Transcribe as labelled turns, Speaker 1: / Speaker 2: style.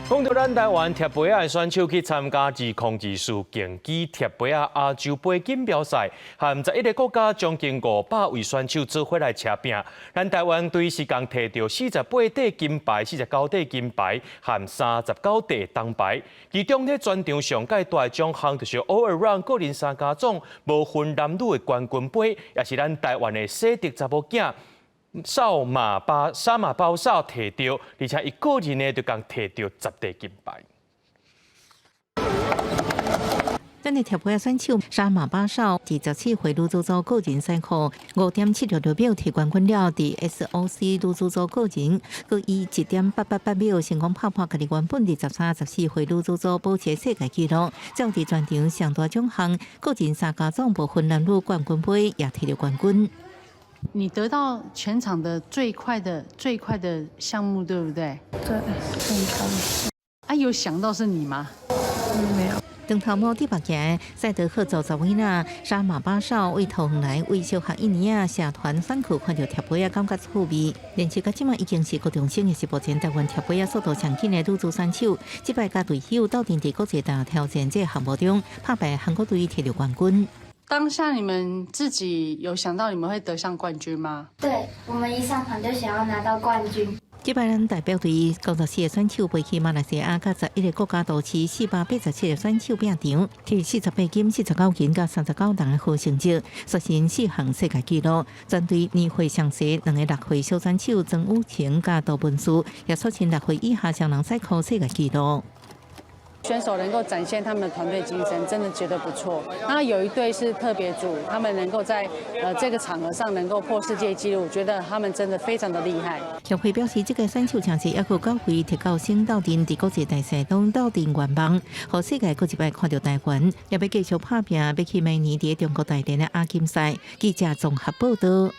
Speaker 1: 讲到咱台湾贴杯仔选手去参加2024竞技贴杯仔亚洲杯锦标赛，和11个国家将近500位选手做伙来车拼。咱台湾队是共摕到48块金牌、49块金牌和39块铜牌。其中咧全场上届大奖项就是 All Around 个人三加总无分男女的冠军杯，也是咱台湾的洗涤查某囝。扫马包扫摕到，而且伊个人呢就共摕到10块金牌。
Speaker 2: 咱的贴杯选手沙马巴少27岁女子组个人赛课5.76秒提冠军了，伫 SOC 女子组个人，佮以1.888秒成功打破家己原本23、14岁女子组保持世界纪录，照伫全场上大奖项个人三加总无分男女冠军杯也摕到冠军。
Speaker 3: 你得到全场的最快的项目，对不对？
Speaker 4: 对，很高。
Speaker 3: 啊，有想到是你吗？
Speaker 4: 没有。
Speaker 2: 长头毛第8届赛德克走十位啦，沙马巴少为头远来为小学1年啊，社团选区看到贴杯啊，感觉趣味。连续到即卖已经是高中生，也是目前台湾贴杯啊速度上紧的女子选手。即摆甲队友斗阵伫国际大挑战这项目中，拍败韩国队摕到冠军。
Speaker 3: 当下你们自己有想到你们会得上冠军吗？
Speaker 5: 对，我们一上场就想要拿到冠军。
Speaker 2: 即摆咱代表队94个选手飞去马来西亚，甲11个国家都市487个选手拼场，摕48金、49银、甲39铜的好成绩，刷新4项世界纪录。全队年岁上细2个6岁小选手曾武晴甲杜文书，也刷新6岁以下双人赛课世界纪录。
Speaker 3: 选手能够展现他们的团队精神，真的觉得不错。那有一队是特别组，他们能够在这个场合上能够破世界纪录，觉得他们真的非常的厉害。
Speaker 2: 协会表示，这个选手尝试还有9位铁高生斗阵，伫国际大赛中斗阵愿望，让世界搁一摆看到台湾，也要继续打拼，要去明年伫中国大连的亚锦赛。记者综合报道。